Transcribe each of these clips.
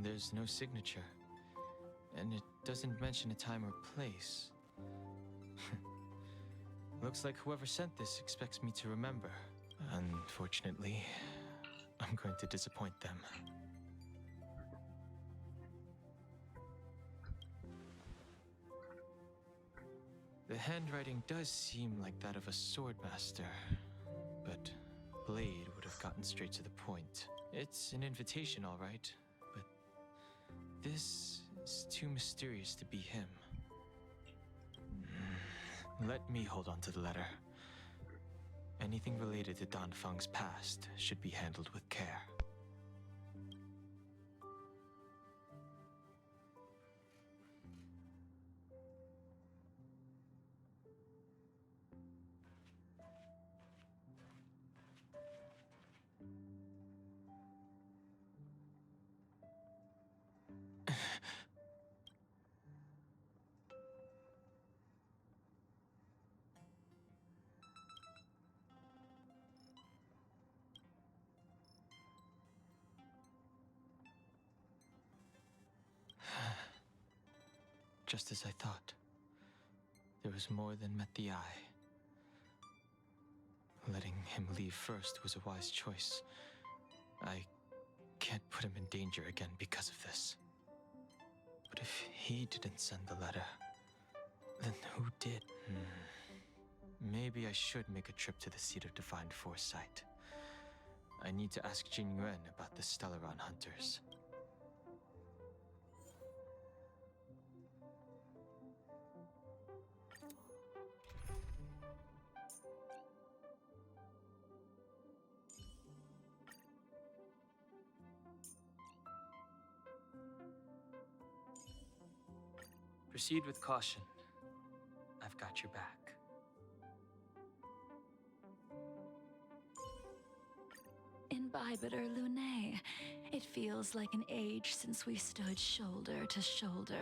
There's no signature. And it doesn't mention a time or place. Looks like whoever sent this expects me to remember. Unfortunately, I'm going to disappoint them. The handwriting does seem like that of a swordmaster, but Blade would have gotten straight to the point. It's an invitation, all right, but this is too mysterious to be him. Let me hold on to the letter. Anything related to Dan Feng's past should be handled with care. Just as I thought. There was more than met the eye. Letting him leave first was a wise choice. I can't put him in danger again because of this. But if he didn't send the letter, then who did? Maybe I should make a trip to the seat of Divine Foresight. I need to ask Jing Yuan about the Stellaron hunters. Proceed with caution. I've got your back. Imbibitor Lunae. It feels like an age since we stood shoulder to shoulder.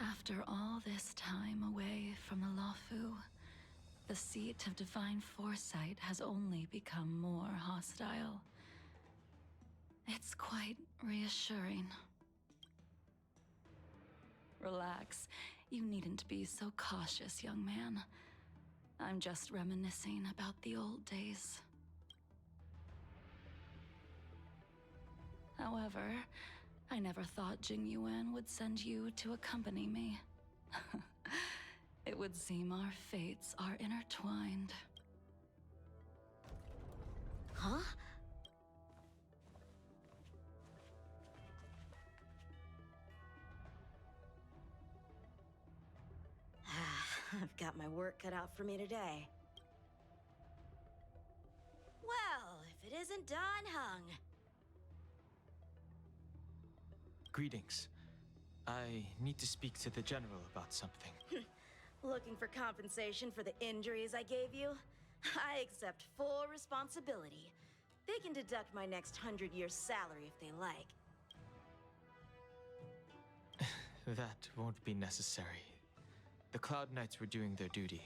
After all this time away from the Luofu, the seat of Divine Foresight has only become more hostile. It's quite reassuring. Relax. You needn't be so cautious, young man. I'm just reminiscing about the old days. However, I never thought Jing Yuan would send you to accompany me. It would seem our fates are intertwined. Huh? I've got my work cut out for me today. Well, if it isn't Don Heng. Greetings. I need to speak to the General about something. Looking for compensation for the injuries I gave you? I accept full responsibility. They can deduct my next 100-year salary if they like. That won't be necessary. The Cloud Knights were doing their duty.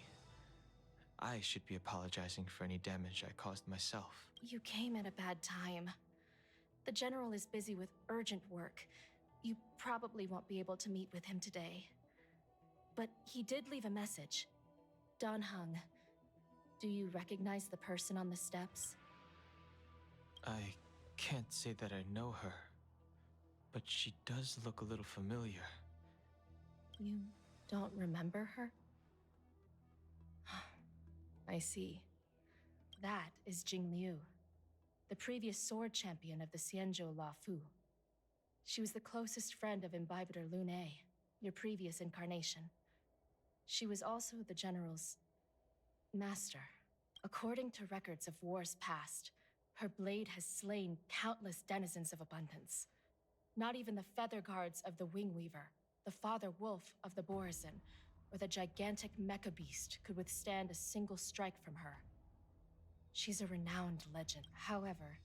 I should be apologizing for any damage I caused myself. You came at a bad time. The General is busy with urgent work. You probably won't be able to meet with him today. But he did leave a message. Dan Heng, do you recognize the person on the steps? I can't say that I know her, but she does look a little familiar. You don't remember her? I see. That is Jing Liu, the previous sword champion of the Xianzhou Luofu. She was the closest friend of Imbibitor Lunae, your previous incarnation. She was also the General's master. According to records of wars past, her blade has slain countless denizens of abundance. Not even the feather guards of the Wingweaver, the father wolf of the Borazon, or the gigantic mecha beast could withstand a single strike from her. She's a renowned legend. However,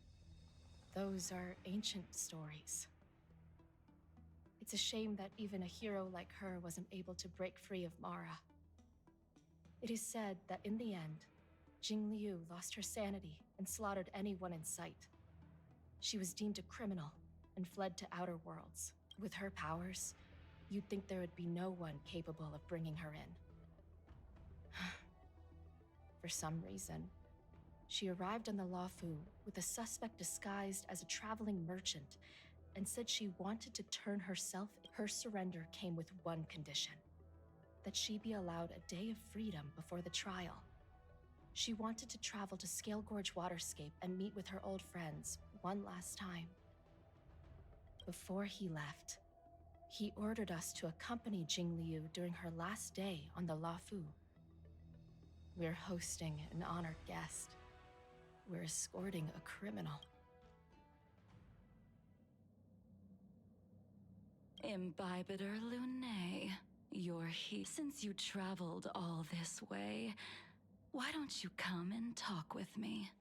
those are ancient stories. It's a shame that even a hero like her wasn't able to break free of Mara. It is said that in the end, Jing Liu lost her sanity and slaughtered anyone in sight. She was deemed a criminal and fled to outer worlds. With her powers, you'd think there would be no one capable of bringing her in. For some reason, she arrived on the Luofu with a suspect disguised as a traveling merchant and said she wanted to turn herself. Her surrender came with one condition: that she be allowed a day of freedom before the trial. She wanted to travel to Scale Gorge Waterscape and meet with her old friends one last time. Before he left, he ordered us to accompany Jing Liu during her last day on the Luofu. We're hosting an honored guest. We're escorting a criminal. Imbibitor Lunae, you're here. Since you traveled all this way, why don't you come and talk with me?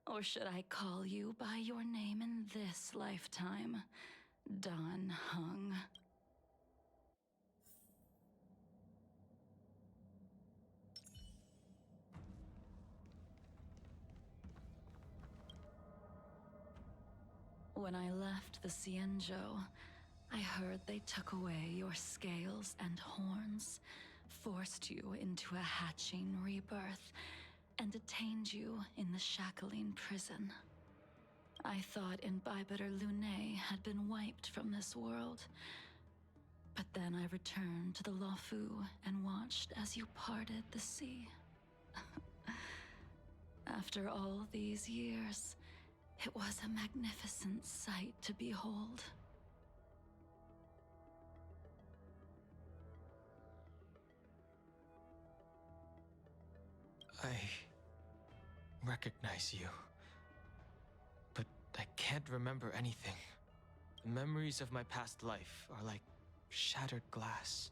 Or should I call you by your name in this lifetime? Dan Heng. When I left the Xianzhou, I heard they took away your scales and horns, forced you into a hatching rebirth, and detained you in the Shackling prison. I thought Imbibitor Lunae had been wiped from this world. But then I returned to the Luofu and watched as you parted the sea. After all these years, it was a magnificent sight to behold. I recognize you, but I can't remember anything. The memories of my past life are like shattered glass.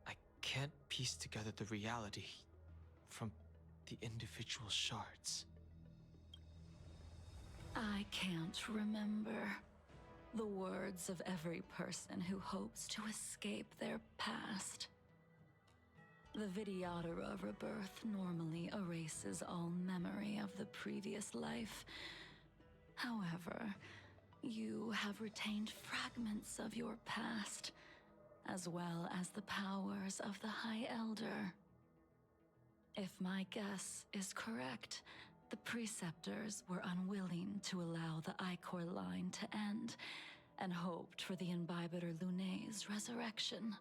I can't piece together the reality from the individual shards. I can't remember the words of every person who hopes to escape their past. The Vidyadhara rebirth normally erases all memory of the previous life. However, you have retained fragments of your past, as well as the powers of the High Elder. If my guess is correct, the Preceptors were unwilling to allow the Ichor line to end, and hoped for the Imbibitor Lunae's resurrection.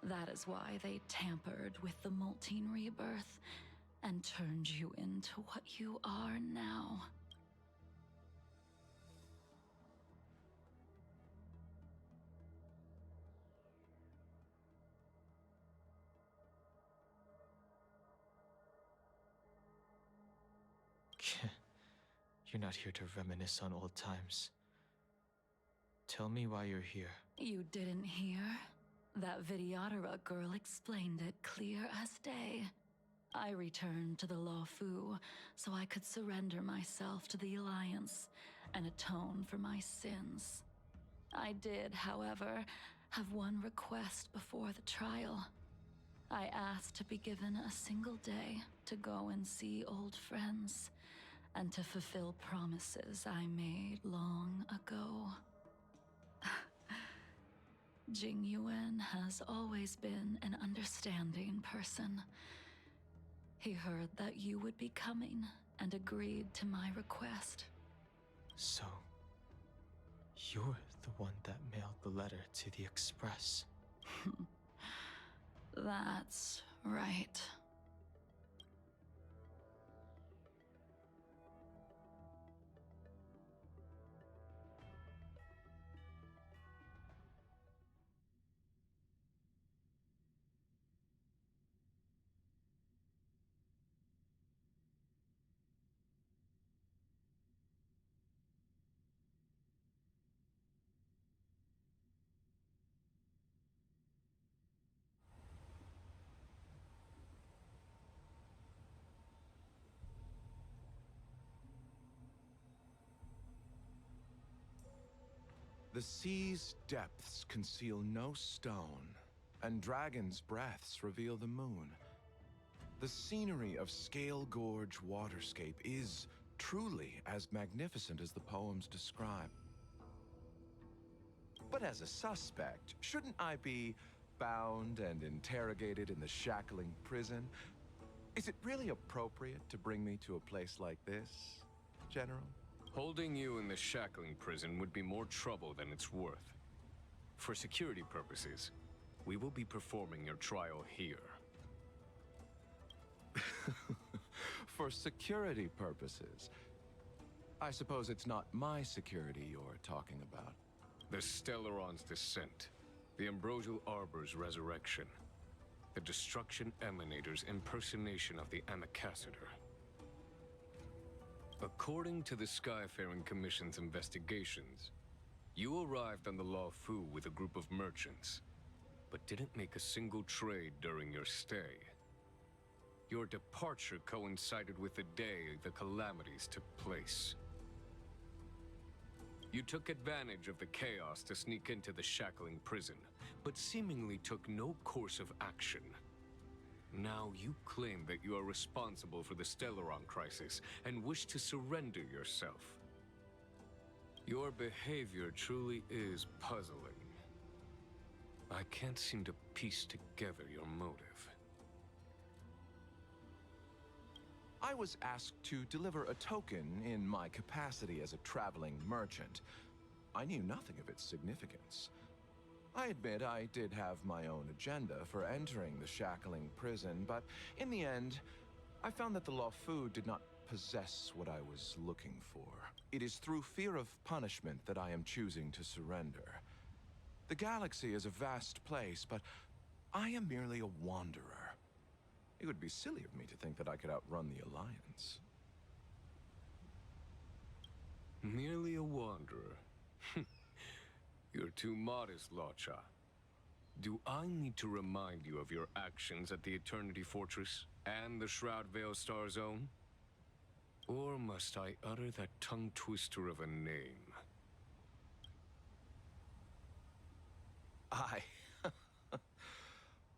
That is why they tampered with the molting rebirth and turned you into what you are now. You're not here to reminisce on old times. Tell me why you're here. You didn't hear? That Vidyadhara girl explained it clear as day. I returned to the Luofu so I could surrender myself to the Alliance and atone for my sins. I did, however, have one request before the trial. I asked to be given a single day to go and see old friends, and to fulfill promises I made long ago. Jing Yuan has always been an understanding person. He heard that you would be coming and agreed to my request. So, you're the one that mailed the letter to the Express. That's right. The sea's depths conceal no stone, and dragons' breaths reveal the moon. The scenery of Scale Gorge Waterscape is truly as magnificent as the poems describe. But as a suspect, shouldn't I be bound and interrogated in the shackling prison? Is it really appropriate to bring me to a place like this, General? Holding you in the shackling prison would be more trouble than it's worth. For security purposes, we will be performing your trial here. For security purposes? I suppose it's not my security you're talking about. The Stellaron's descent, the Ambrosial Arbor's resurrection, the Destruction Emanator's impersonation of the Amicassator. According to the Skyfaring Commission's investigations, you arrived on the Luofu with a group of merchants, but didn't make a single trade during your stay. Your departure coincided with the day the calamities took place. You took advantage of the chaos to sneak into the shackling prison, but seemingly took no course of action. Now you claim that you are responsible for the Stellaron crisis and wish to surrender yourself. Your behavior truly is puzzling. I can't seem to piece together your motive. I was asked to deliver a token in my capacity as a traveling merchant. I knew nothing of its significance. I admit I did have my own agenda for entering the shackling prison, but in the end, I found that the Luofu did not possess what I was looking for. It is through fear of punishment that I am choosing to surrender. The galaxy is a vast place, but I am merely a wanderer. It would be silly of me to think that I could outrun the Alliance. Merely a wanderer. You're too modest, Locha. Do I need to remind you of your actions at the Eternity Fortress and the Shroud Veil Star Zone? Or must I utter that tongue-twister of a name?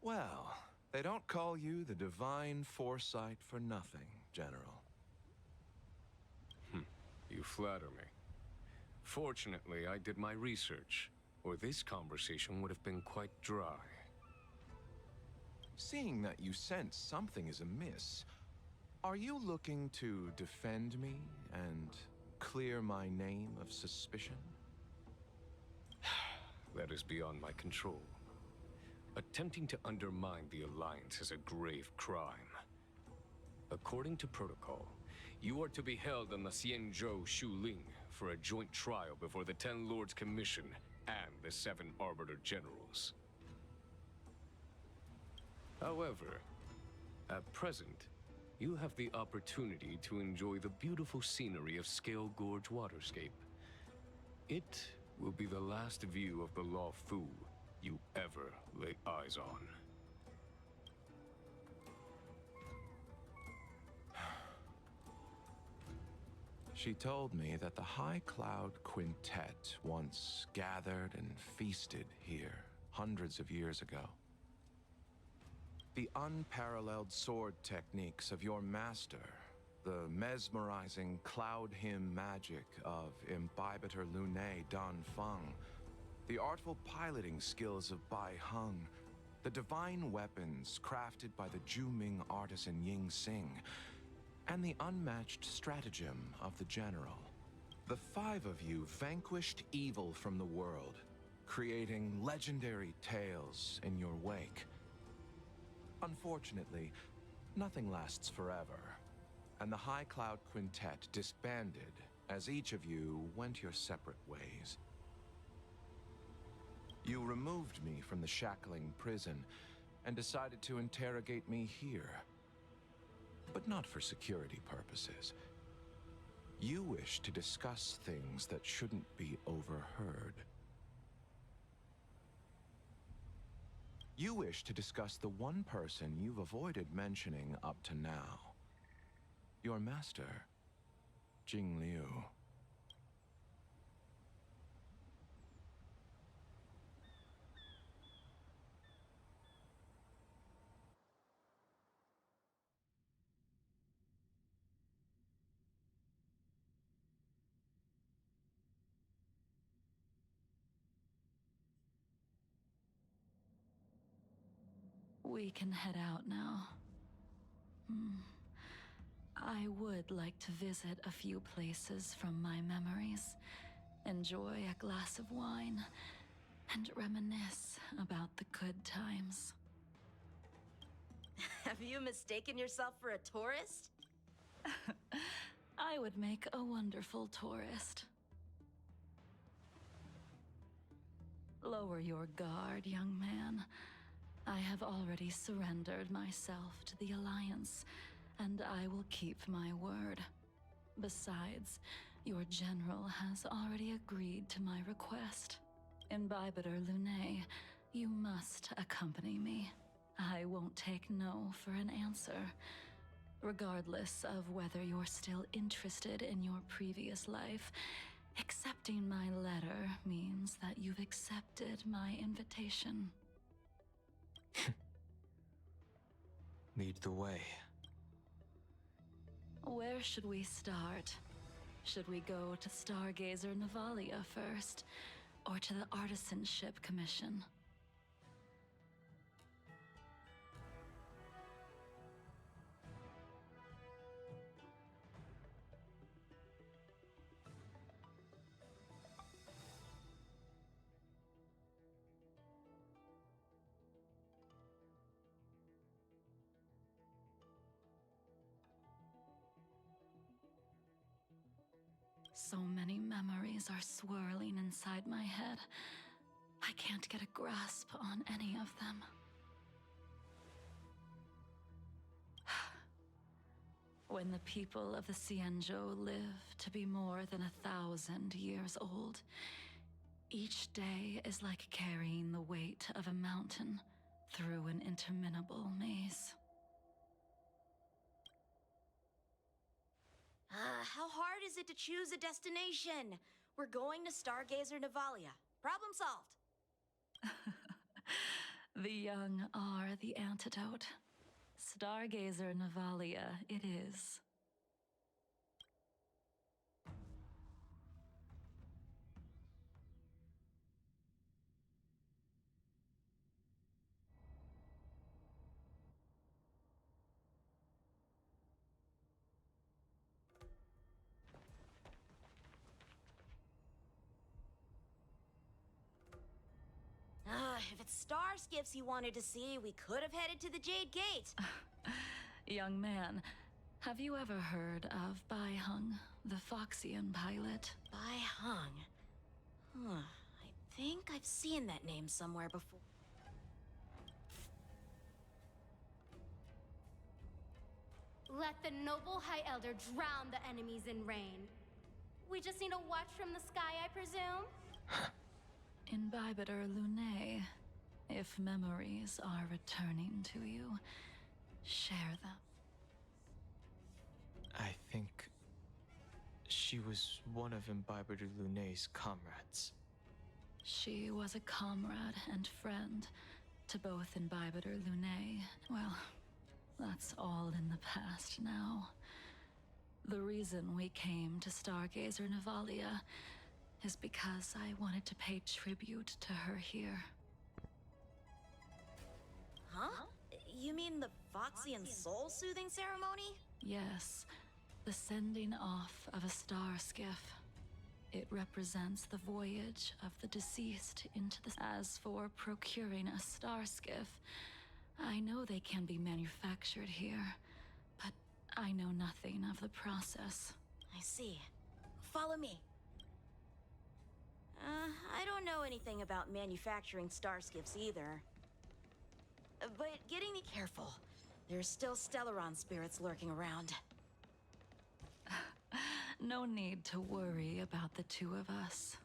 Well, they don't call you the Divine Foresight for nothing, General. You flatter me. Fortunately, I did my research, or this conversation would have been quite dry. Seeing that you sense something is amiss, are you looking to defend me and clear my name of suspicion? That is beyond my control. Attempting to undermine the Alliance is a grave crime. According to protocol, you are to be held on the Xianzhou Shuling for a joint trial before the Ten Lords Commission and the Seven Arbiter Generals. However, at present, you have the opportunity to enjoy the beautiful scenery of Scale Gorge Waterscape. It will be the last view of the Luofu you ever lay eyes on. She told me that the High Cloud Quintet once gathered and feasted here hundreds of years ago. The unparalleled sword techniques of your master, the mesmerizing cloud hymn magic of Imbibitor Lunae Dan Feng, the artful piloting skills of Bai Heng, the divine weapons crafted by the Juming artisan Ying Xing, and the unmatched stratagem of the General. The five of you vanquished evil from the world, creating legendary tales in your wake. Unfortunately, nothing lasts forever, and the High Cloud Quintet disbanded as each of you went your separate ways. You removed me from the shackling prison and decided to interrogate me here. But not for security purposes. You wish to discuss things that shouldn't be overheard. You wish to discuss the one person you've avoided mentioning up to now. Your master, Jingliu. We can head out now. I would like to visit a few places from my memories, enjoy a glass of wine, and reminisce about the good times. Have you mistaken yourself for a tourist? I would make a wonderful tourist. Lower your guard, young man. I have already surrendered myself to the Alliance, and I will keep my word. Besides, your general has already agreed to my request. Imbibitor Lunae, you must accompany me. I won't take no for an answer. Regardless of whether you're still interested in your previous life, accepting my letter means that you've accepted my invitation. Lead the way. Where should we start? Should we go to Stargazer Navalia first, or to the Artisanship Commission? So many memories are swirling inside my head. I can't get a grasp on any of them. When the people of the Cienjo live to be more than 1,000 years old, each day is like carrying the weight of a mountain through an interminable maze. How hard is it to choose a destination? We're going to Stargazer Navalia. Problem solved. The young are the antidote. Stargazer Navalia it is. If it's star skiffs you wanted to see, we could have headed to the Jade Gate. Young man, have you ever heard of Heng, the Foxian pilot? By Heng. I think I've seen that name somewhere before. Let the noble High Elder drown the enemies in rain. We just need a watch from the sky, I presume? Imbibitor Lunae, if memories are returning to you, share them. I think she was one of Imbibitor Lunae's comrades. She was a comrade and friend to both Imbibitor Lunae. Well, that's all in the past now. The reason we came to Stargazer Navalia is because I wanted to pay tribute to her here. Huh? You mean the Foxian soul-soothing ceremony? Yes, the sending off of a star skiff. It represents the voyage of the deceased into the... As for procuring a star skiff, I know they can be manufactured here, but I know nothing of the process. I see. Follow me. I don't know anything about manufacturing star skiffs either. But getting me careful. There's still Stellaron spirits lurking around. No need to worry about the two of us.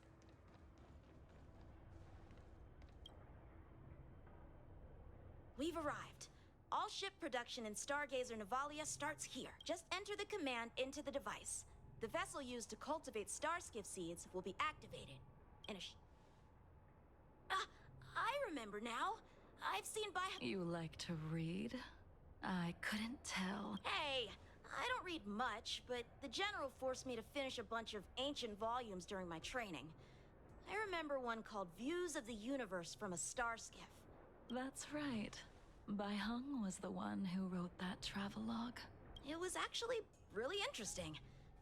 We've arrived. All ship production in Stargazer Navalia starts here. Just enter the command into the device. The vessel used to cultivate starskiff seeds will be activated. In a I remember now. I've seen You like to read? I couldn't tell. Hey, I don't read much, but the General forced me to finish a bunch of ancient volumes during my training. I remember one called Views of the Universe from a Star Skiff. That's right. Bai Heng was the one who wrote that travelogue. It was actually really interesting.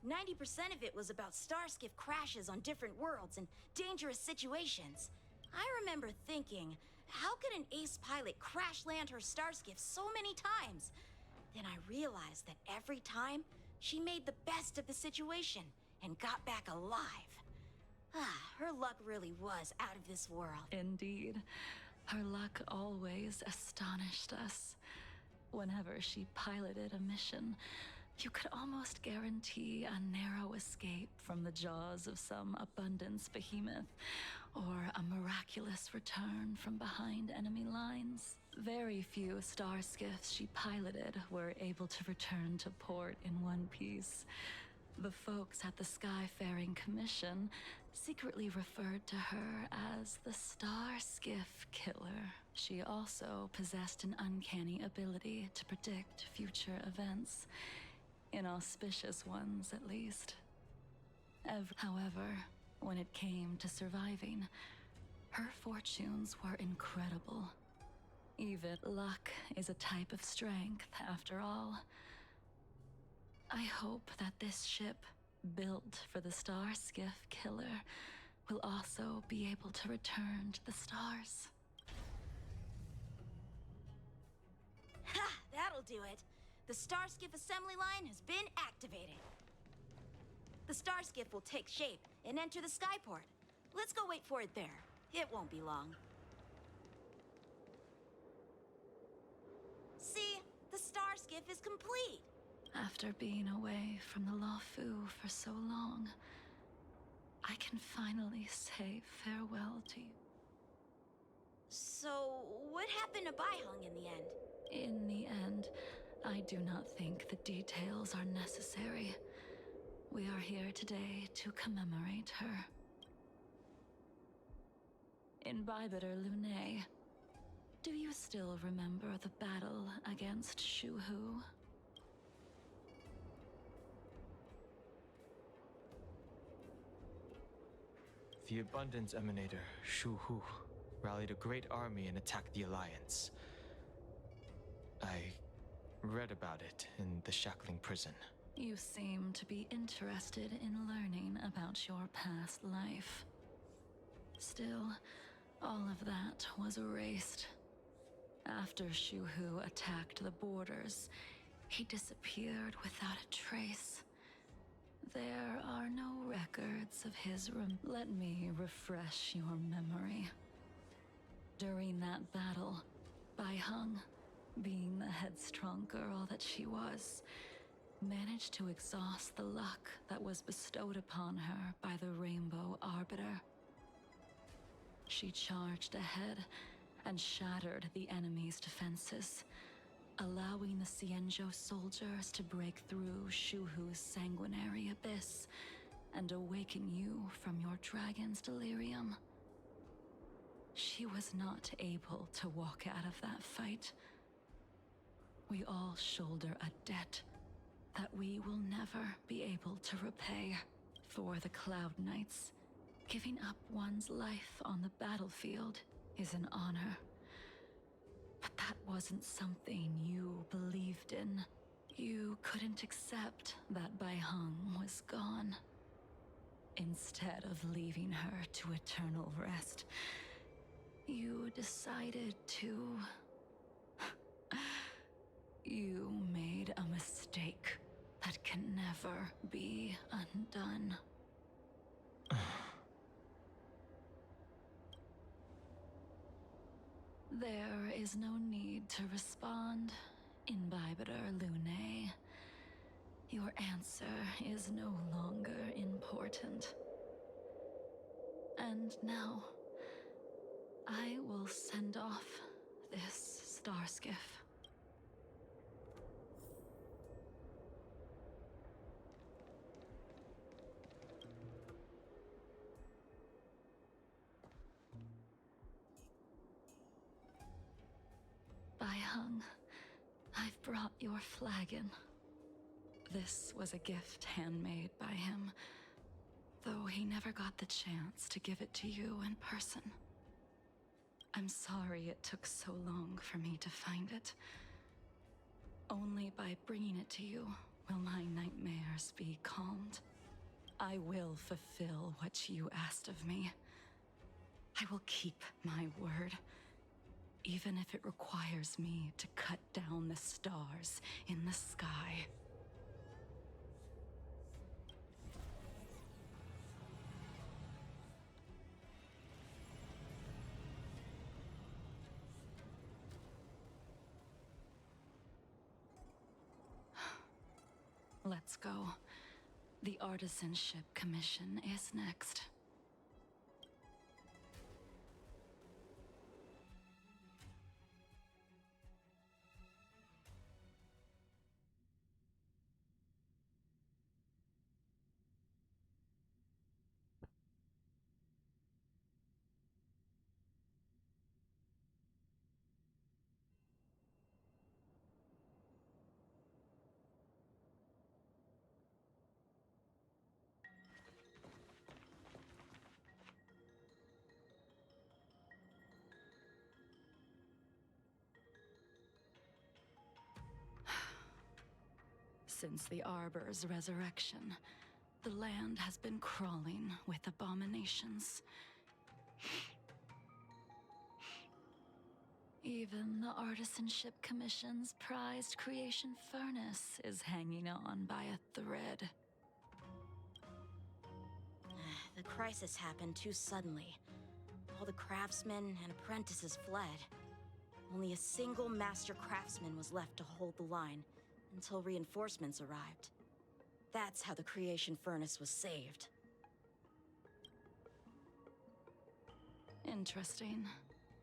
90% of it was about starskiff crashes on different worlds and dangerous situations. I remember thinking, how could an ace pilot crash land her starskiff so many times? Then I realized that every time, she made the best of the situation and got back alive. Her luck really was out of this world. Indeed. Her luck always astonished us. Whenever she piloted a mission, you could almost guarantee a narrow escape from the jaws of some abundance behemoth, or a miraculous return from behind enemy lines. Very few star skiffs she piloted were able to return to port in one piece. The folks at the Skyfaring Commission secretly referred to her as the Star Skiff Killer. She also possessed an uncanny ability to predict future events, inauspicious ones at least. However, when it came to surviving, her fortunes were incredible. Even luck is a type of strength, after all. I hope that this ship, built for the Star Skiff Killer, will also be able to return to the stars. Ha! That'll do it. The starskiff assembly line has been activated. The starskiff will take shape and enter the skyport. Let's go wait for it there. It won't be long. See? The starskiff is complete. After being away from the Luofu for so long, I can finally say farewell to you. So, what happened to Bai Heng in the end? In the end, I do not think the details are necessary. We are here today to commemorate her. In Bibiter Lune, do you still remember the battle against Shuhu? The Abundance Emanator, Shu Hu, rallied a great army and attacked the Alliance. I read about it in the shackling prison. You seem to be interested in learning about your past life. Still, all of that was erased. After Shuhu attacked the borders, he disappeared without a trace. There are no records of his Let me refresh your memory. During that battle, Bai Heng, being the headstrong girl that she was, managed to exhaust the luck that was bestowed upon her by the Rainbow Arbiter. She charged ahead and shattered the enemy's defenses, allowing the Xianzhou soldiers to break through Shuhu's sanguinary abyss and awaken you from your dragon's delirium. She was not able to walk out of that fight. We all shoulder a debt that we will never be able to repay. For the Cloud Knights, giving up one's life on the battlefield is an honor. But that wasn't something you believed in. You couldn't accept that Bai Heng was gone. Instead of leaving her to eternal rest, you decided to... You made a mistake that can never be undone. There is no need to respond, Imbibitor Lune. Your answer is no longer important. And now, I will send off this starskiff. Bai Heng, I've brought your flagon. This was a gift handmade by him, though he never got the chance to give it to you in person. I'm sorry it took so long for me to find it. Only by bringing it to you will my nightmares be calmed. I will fulfill what you asked of me. I will keep my word, even if it requires me to cut down the stars in the sky. Let's go. The Artisanship Commission is next. Since the Arbor's resurrection, the land has been crawling with abominations. Even the Artisanship Commission's prized creation furnace is hanging on by a thread. The crisis happened too suddenly. All the craftsmen and apprentices fled. Only a single master craftsman was left to hold the line until reinforcements arrived. That's how the creation furnace was saved. Interesting.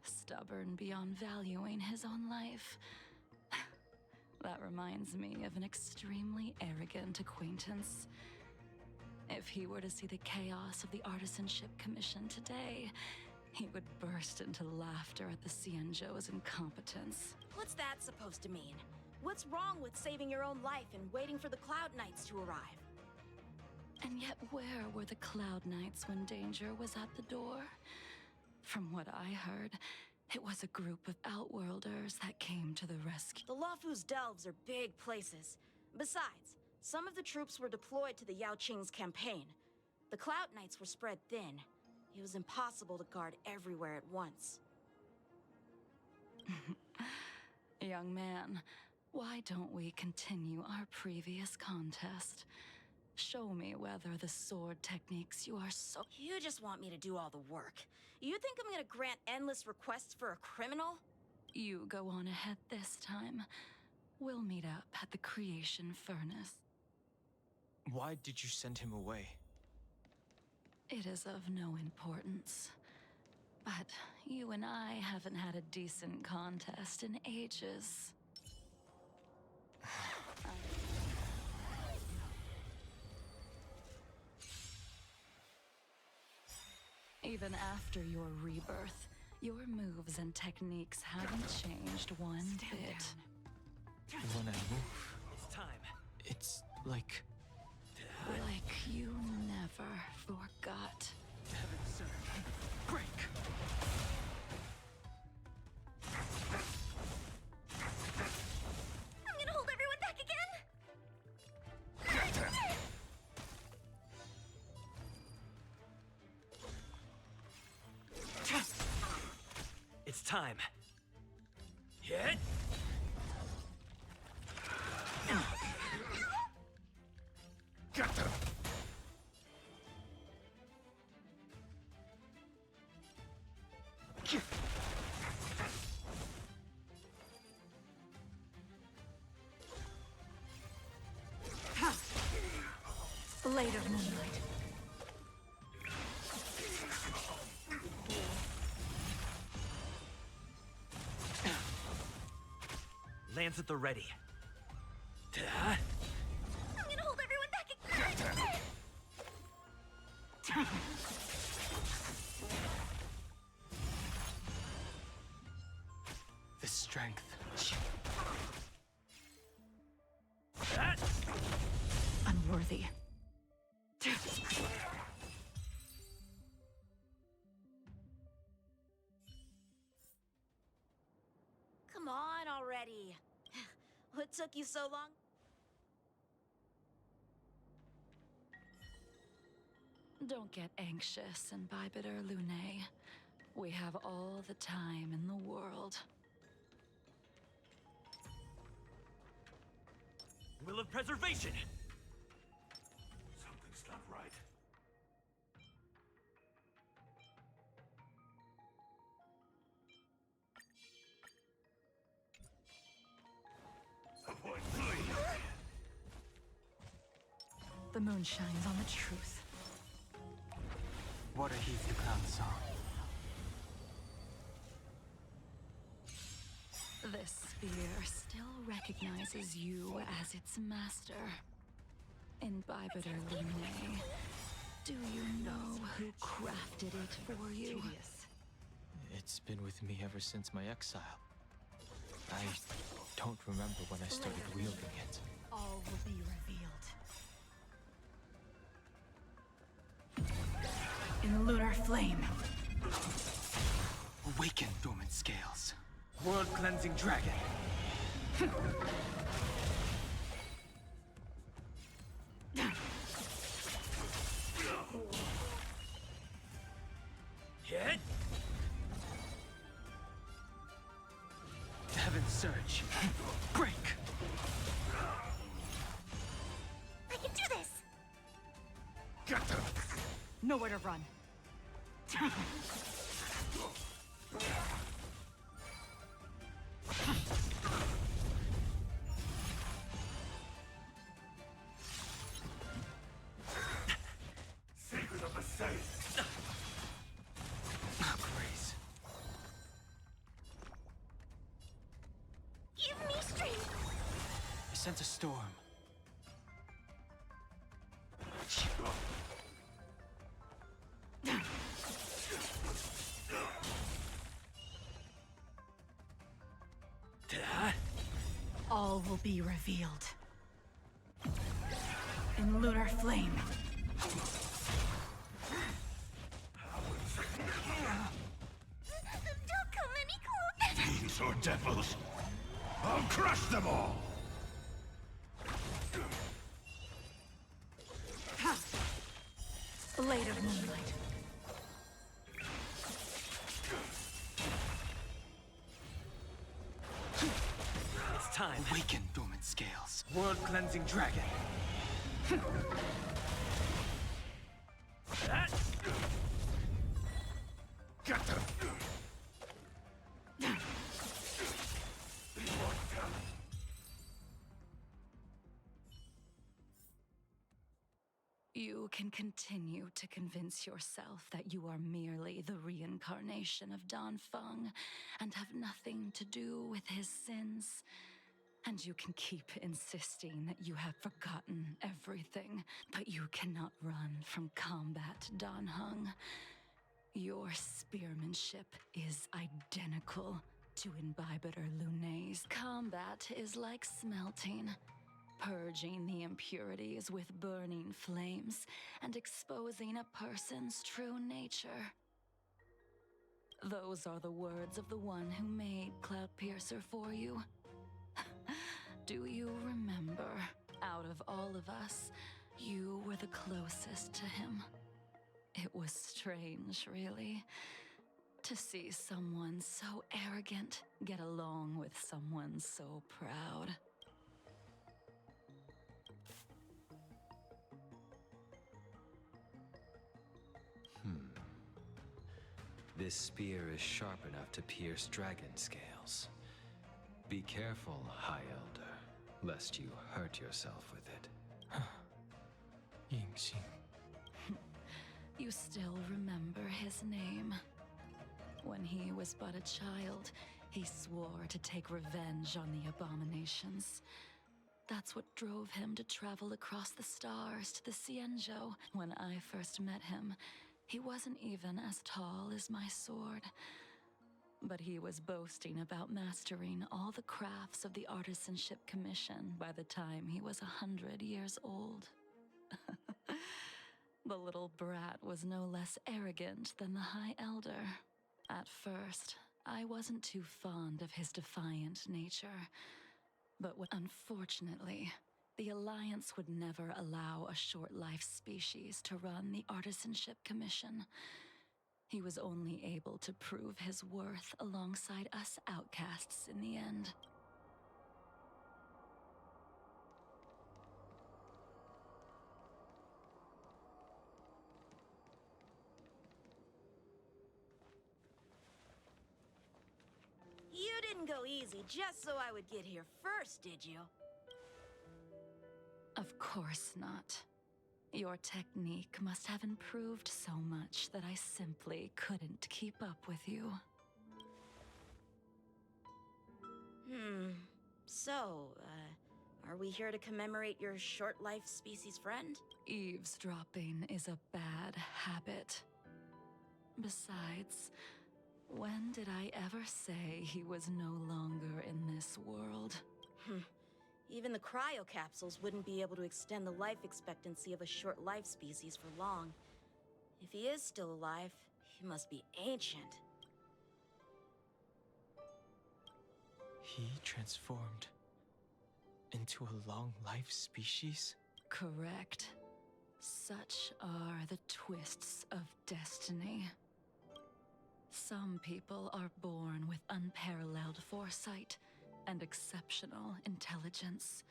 Stubborn beyond valuing his own life. That reminds me of an extremely arrogant acquaintance. If he were to see the chaos of the Artisanship Commission today, he would burst into laughter at the Xianzhou's incompetence. What's that supposed to mean? What's wrong with saving your own life and waiting for the Cloud Knights to arrive? And yet where were the Cloud Knights when danger was at the door? From what I heard, it was a group of Outworlders that came to the rescue. The Luofu's delves are big places. Besides, some of the troops were deployed to the Yao Qing's campaign. The Cloud Knights were spread thin. It was impossible to guard everywhere at once. Young man, why don't we continue our previous contest? Show me whether the sword techniques you are so... You just want me to do all the work. You think I'm gonna grant endless requests for a criminal? You go on ahead this time. We'll meet up at the creation furnace. Why did you send him away? It is of no importance. But you and I haven't had a decent contest in ages. Even after your rebirth, your moves and techniques haven't changed one bit. When I move, It's time. it's like... Like you never forgot. Heaven, sir. Break! I'm gonna hold everyone back again! It's time. Hit! Got them! Later, Moonlight. Lands at the ready. I'm gonna hold everyone back again! the strength. Unworthy. Come on already. What took you so long? Don't get anxious, Imbibitor Lune. We have all the time in the world. Will of preservation! Something's not right. Avoid flee! The moon shines on the truth. Water heeds the cloud song. This spear still recognizes you as its master. Imbibitor Lune, do you know who crafted it for you? It's been with me ever since my exile. I don't remember when I started wielding it. All will be revealed. In lunar flame. Awaken, dormant scales. World-cleansing dragon. Hit! Heaven surge. Break! I can do this! Get them! Nowhere to run. Secret of the safe! Grace. Give me strength! I sense a storm. All will be revealed. In lunar flame. Don't come any closer! Fiends or devils! I'll crush them all! Blade of moonlight. It's time. Awaken, dormant scales. World-cleansing dragon. That? Get them! You can continue to convince yourself that you are merely the reincarnation of Dan Feng and have nothing to do with his sins. And you can keep insisting that you have forgotten everything, but you cannot run from combat, Dan Heng. Your spearmanship is identical to Imbibitor Lune's. Combat is like smelting, purging the impurities with burning flames and exposing a person's true nature. Those are the words of the one who made Cloudpiercer for you. Do you remember, out of all of us, you were the closest to him? It was strange, really, to see someone so arrogant get along with someone so proud. This spear is sharp enough to pierce dragon scales. Be careful, High Elder, lest you hurt yourself with it. Yingxing. You still remember his name. When he was but a child, he swore to take revenge on the abominations. That's what drove him to travel across the stars to the Xianzhou. When I first met him, he wasn't even as tall as my sword. But he was boasting about mastering all the crafts of the Artisanship Commission by the time he was 100 years old. The little brat was no less arrogant than the High Elder. At first, I wasn't too fond of his defiant nature. But unfortunately, the Alliance would never allow a short-life species to run the Artisanship Commission. He was only able to prove his worth alongside us outcasts in the end. You didn't go easy just so I would get here first, did you? Of course not. Your technique must have improved so much that I simply couldn't keep up with you. So, are we here to commemorate your short-life species friend? Eavesdropping is a bad habit. Besides, when did I ever say he was no longer in this world? Even the cryocapsules wouldn't be able to extend the life expectancy of a short-life species for long. If he is still alive, he must be ancient. He transformed into a long-life species? Correct. Such are the twists of destiny. Some people are born with unparalleled foresight and exceptional intelligence,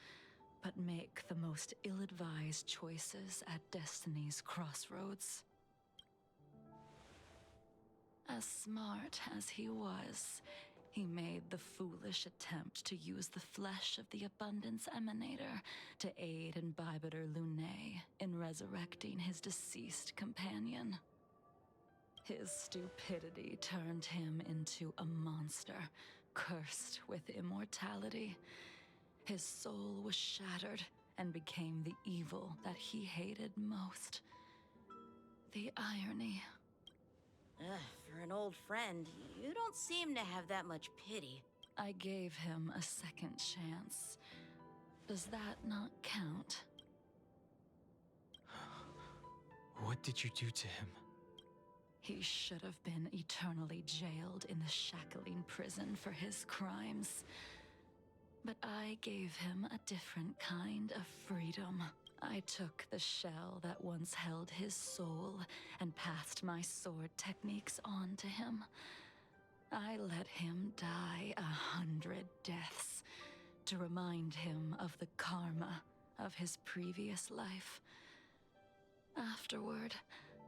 but make the most ill-advised choices at destiny's crossroads. As smart as he was, he made the foolish attempt to use the flesh of the Abundance Emanator to aid Imbibitor Lunae in resurrecting his deceased companion. His stupidity turned him into a monster, cursed with immortality. His soul was shattered and became the evil that he hated most. The irony. For an old friend, you don't seem to have that much pity. I gave him a second chance. Does that not count? What did you do to him? He should have been eternally jailed in the shackling prison for his crimes. But I gave him a different kind of freedom. I took the shell that once held his soul and passed my sword techniques on to him. I let him die 100 deaths to remind him of the karma of his previous life. Afterward,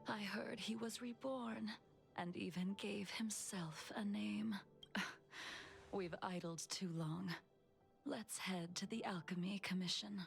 I heard he was reborn and even gave himself a name. We've idled too long. Let's head to the Alchemy Commission.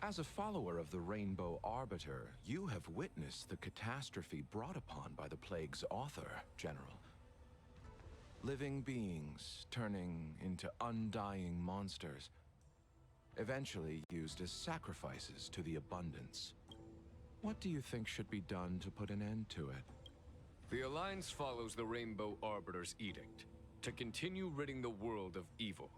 As a follower of the Rainbow Arbiter, you have witnessed the catastrophe brought upon by the plague's author, General. Living beings turning into undying monsters, eventually used as sacrifices to the Abundance. What do you think should be done to put an end to it? The Alliance follows the Rainbow Arbiter's edict to continue ridding the world of evil,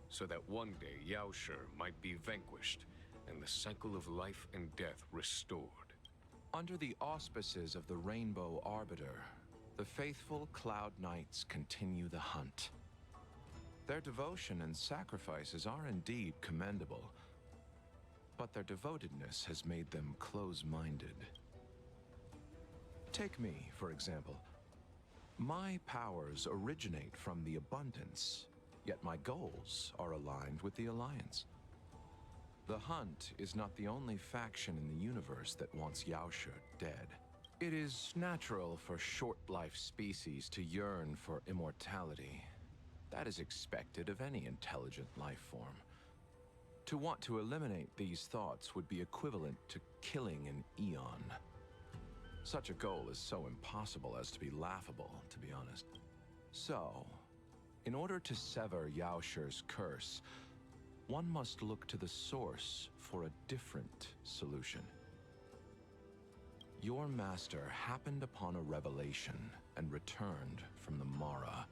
so that one day Yaoshi might be vanquished and the cycle of life and death restored. Under the auspices of the Rainbow Arbiter, the faithful Cloud Knights continue the hunt. Their devotion and sacrifices are indeed commendable, but their devotedness has made them close-minded. Take me, for example. My powers originate from the Abundance, yet my goals are aligned with the Alliance. The Hunt is not the only faction in the universe that wants Yaoshe dead. It is natural for short-life species to yearn for immortality. That is expected of any intelligent life form. To want to eliminate these thoughts would be equivalent to killing an eon. Such a goal is so impossible as to be laughable, to be honest. So, in order to sever Yaoshe's curse, one must look to the source for a different solution. Your master happened upon a revelation and returned from the Mara.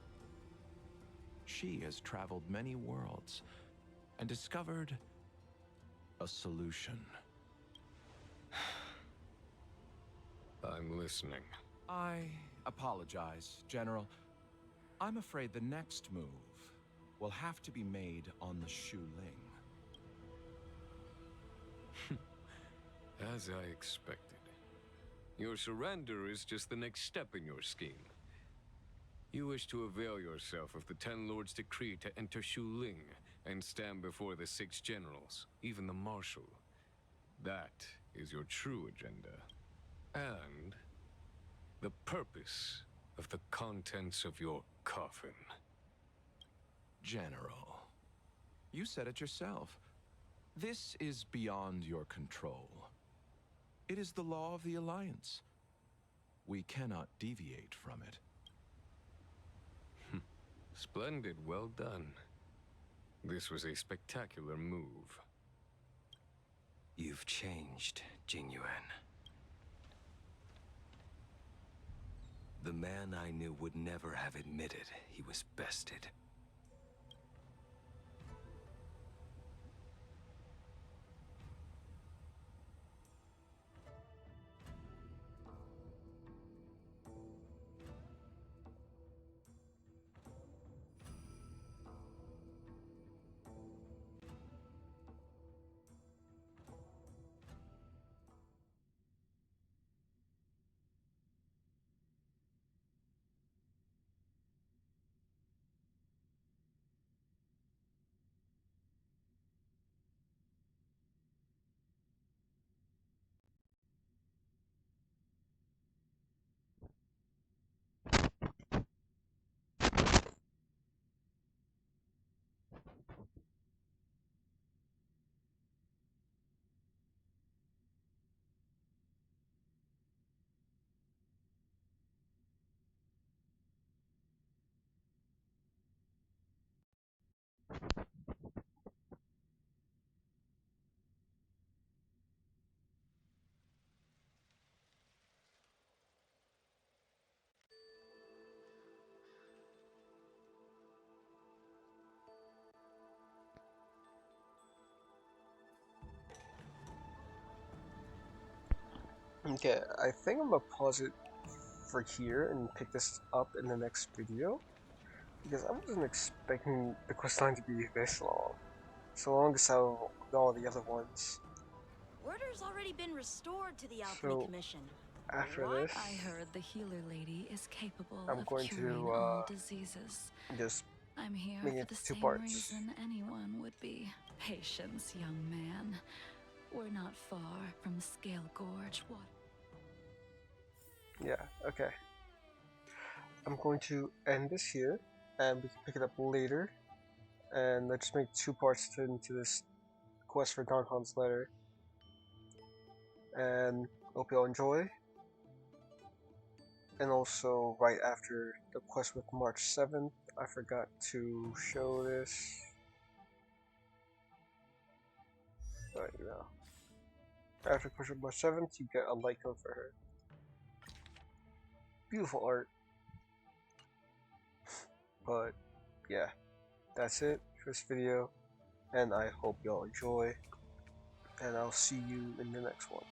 She has traveled many worlds and discovered a solution. I'm listening. I apologize, General. I'm afraid the next move will have to be made on the Shu Ling. As I expected. Your surrender is just the next step in your scheme. You wish to avail yourself of the Ten Lords' decree to enter Shu Ling and stand before the 6 generals, even the Marshal. That is your true agenda. And the purpose of the contents of your coffin. General, you said it yourself. This is beyond your control. It is the law of the Alliance. We cannot deviate from it. Splendid, well done. This was a spectacular move. You've changed, Jingyuan. The man I knew would never have admitted he was bested. Okay, I think I'm gonna pause it for here and pick this up in the next video, because I wasn't expecting the quest line to be this long. So long as how all the other ones. Order's already been restored to the Alchemy So Commission. after What? this, I heard the healer lady is capable I'm of going curing to all diseases. just I'm here make for it the 2 same parts. reason anyone would be. Patience, young man. We're not far from Scale Gorge. What? Yeah, okay. I'm going to end this here, and we can pick it up later. And let's make 2 parts into this quest for Don Han's letter. And hope you all enjoy. And also, right after the quest with March 7th, I forgot to show this. But you know, after quest with March 7th, you get a light code for her. Beautiful art. But yeah, that's it for this video. And I hope y'all enjoy. And I'll see you in the next one.